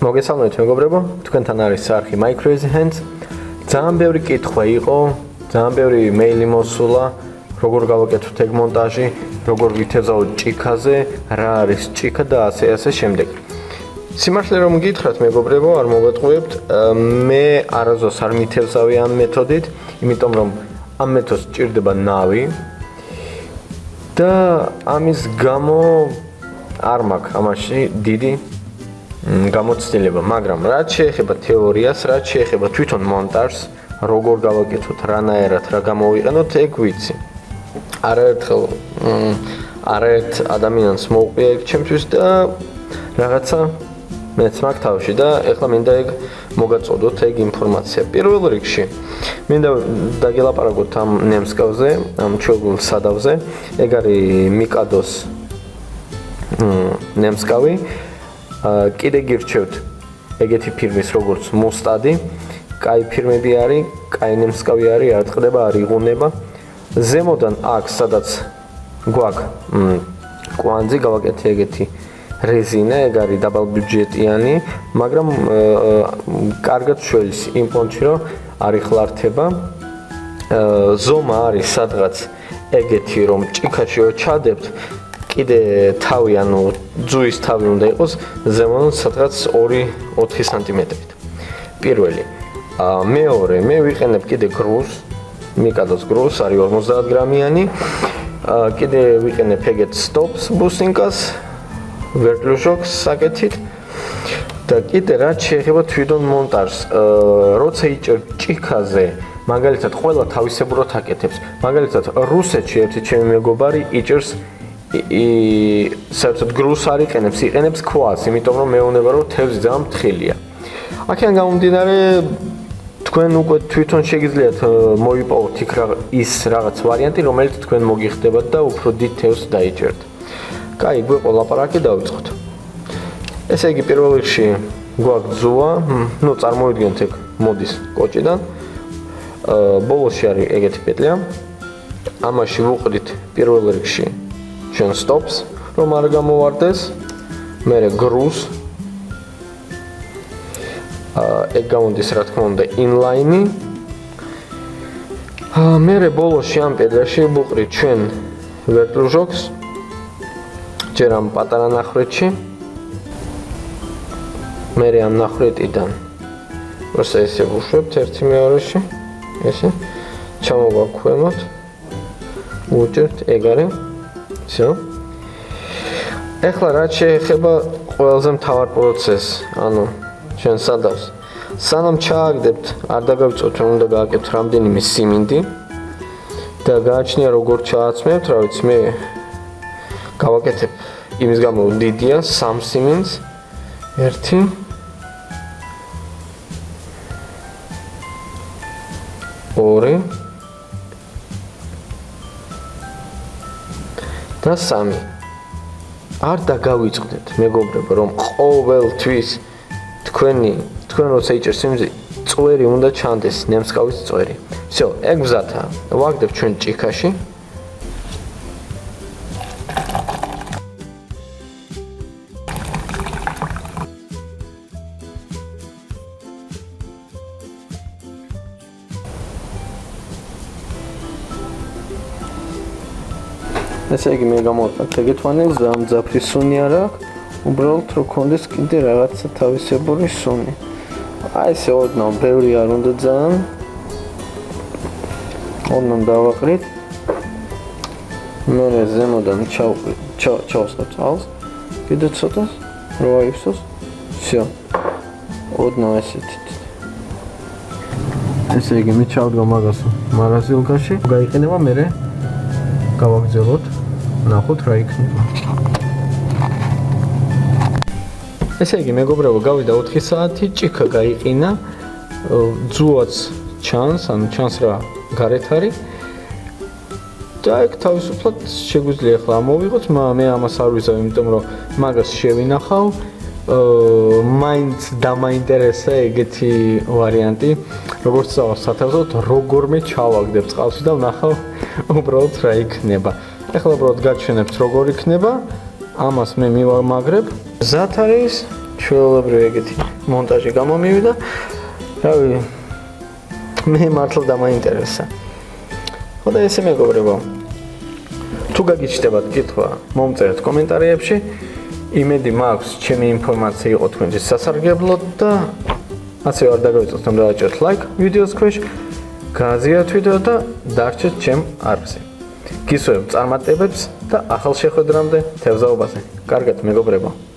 მოგესალმებით მეგობრებო, თქვენთან არის არხი My Crazy Hands. ძალიან ბევრი კითხვა იყო, ძალიან ბევრი მეილი მოსულა, როგორ გავაკეთოთ ეგ მონტაჟი, როგორ ვითევზავთ ჭიქაზე, რა არის ჭიქა და ასე შემდეგ. სიმართლე რომ გითხრათ მეგობრებო, არ მოვეტყუებთ, მე არასდროს არ მითევზავი ამ მეთოდით, იმიტომ რომ ამ მეთოდს სჭირდება ნავი და ამის გამო არ მაქვს ამაში დიდი გამოცდილება, მაგრამ რაც შეეხება თეორიას, რაც შეეხება თვითონ მონტაჟს, როგორ გავაკეთოთ, რანაირად რა გამოვიყენოთ, ეგ ვიცი. არაერთ ადამიანს მოვყვია ეგ ჩემთვის და რაღაცა მეც მაქვს თავში და ეხლა მინდა ეგ მოგაწოდოთ ეგ ინფორმაცია. პირველ რიგში მინდა დაგელაპარაკოთ ამ ნემსკავზე, ამ ჩვეულებრივ სადავზე. ეგ არის მიკადოს ნემსკავი. კიდე გირჩევთ ეგეთი ფირმის როგორც მუსტადი, კაი ფირმები არის, კაი ნემსკავი არის, არ წყდება, არ იღუნება. ზემოდან აქ სადაც გვაქვს კვანძი, გავაკეთე ეგეთი რეზინა, ეგ არის დაბალბიუჯეტიანი, მაგრამ კარგად შველის იმ პონჩი რომ არ იხლართება. ზომა არის სადღაც ეგეთი რომ ჭიქაში ჩადებთ, კიდე თავი, ანუ ძუის თავი უნდა იყოს ზემოდან სადღაც 2-4 სანტიმეტრით. პირველი. მეორე, მე ვიყენებ კიდე გრუს, მიკადოს გრუს, არის 50 გრამიანი. კიდე ვიყენებ ეგეთ სტოპს ბუსინკას, ვერტლუშოკს საკეთით. და კიდე რაც შეეხება თვითონ მონტაჟს, როცა იჭერთ ჭიქაზე, მაგალითად ყველა თავისებურად აკეთებს. მაგალითად რუსეთში ერთი ჩემი მეგობარი იჭერს საერთოდ გრუს არ იყენებს ქვას, იმიტომ რომ მეუბნება რომ თევზი ძალიან ფრთხილია. აქედან გამომდინარე თქვენ უკვე თვითონ შეგიძლიათ მოიპოვოთ იქ ის რაღაც ვარიანტი, რომელიც თქვენ მოგიხდებათ და უფრო დიდ თევზს დაიჭერთ. კაი, გვეყო ლაპარაკი დავიწყოთ. ესე იგი პირველ რიგში გვაქვს ძუა, წარმოვიდგენთ ეგ მოდის კოჭიდან. ბოლოში არის ეგეთი პეტლია. ამაში ვუყრით პირველ რიგში ჩვენ სტოპს, რომ არ გამოვარდეს, მერე გრუს. ეგ გამოდის რა თქმა უნდა ინლაინი. მერე ბოლოში ამ პედალში ვუყრით ჩვენ ვერტლუშოკს, ჯერ ამ პატარა ნახრეთში. მერე ამ ნახრეთიდან როცა ესე ვუშვებთ ერთი მეორეში, ესე ჩამოვაქვემოთ, ვუჭერთ, ეგ არის. всё. ეხლა რაც შეეხება ყველაზე მთავარ პროცესს, ანუ ჩვენ სადავს. სანამ ჩააგდებთ, არ დაგავიწყოთ, რომ უნდა გააკეთოთ რამდენიმე სიმინდი და გააჩნია როგორ ჩააცმევთ, რა ვიცი, მე გავაკეთებ იმის გამო დიდია 3 სიმინდს. 1 2 და 3. არ დაგავიწყდეთ, მეგობრებო, რომ ყოველთვის თქვენ როცა იჭერთ სიმინდი, წვერი უნდა ჩანდეს, ნემსკავის წვერი. всё, ეგ გზათა. ვაგდებ ჩვენ ჭიქაში. ესე იგი მე გამოვაკეთე ეგეთვანი მძაფრი სუნი არ აქვს, უბრალოდ რომ კონდეს კიდე რაღაცა თავისებური სუნი. აი ესე ოდნავ ბევრი არ უნდა ძალიან. ოდნავ დავაყრით. მერე ზემოდან ჩავსხებ წყალს, კიდე ცოტას, რომ აიფსოს. всё. ოდნავ ესეთი. ესე იგი მე ჩავდგა მაგას მარაზილკაში, გაიყენება მერე გავაგზავნოთ, ნახოთ რა იქნება. ესე იგი მეგობრებო, გავიდა 4 საათი, ჭიქა გაიყინა, ძუაც ჩანს, ანუ ჩანს რა გარეთ არის. და ეგ თავისუფლად შეგვიძლია ახლა ამოვიღოთ, მე ამას არ ვიზავ, იმიტომ რომ მაგას შევინახავ. მაინც დამაინტერესა ეგეთი ვარიანტი, როგორც სათავსოდ როგორმე ჩავაგდებ წყალში და ვნახავ უბრალოდ რა იქნება. ეხლა უბრალოდ გაჩვენებთ როგორ იქნება, ამას მე მივამაგრებ. გზათ არის ჩვეულებრივი ეგეთი მონტაჟი გამომივიდა. რავი, მე მართლა დამაინტერესა. ხო და ესე მეგობრებო, თუ გაგიჩნდებათ კითხვა, მომწერეთ კომენტარებში. იმედი მაქვს, ჩემი ინფორმაცია იყო თქვენთვის სასარგებლოდ და ასევე არ დაგავიწყოთ რომ დავაჭერთ ლაიქ ვიდეოს ქვეშ, გააზიარეთ ვიდეო და დარჩეთ ჩემ არხზე. გისურვებთ წარმატებებს და ახალ შეხვედრამდე თევზაობაზე. კარგად მეგობრებო.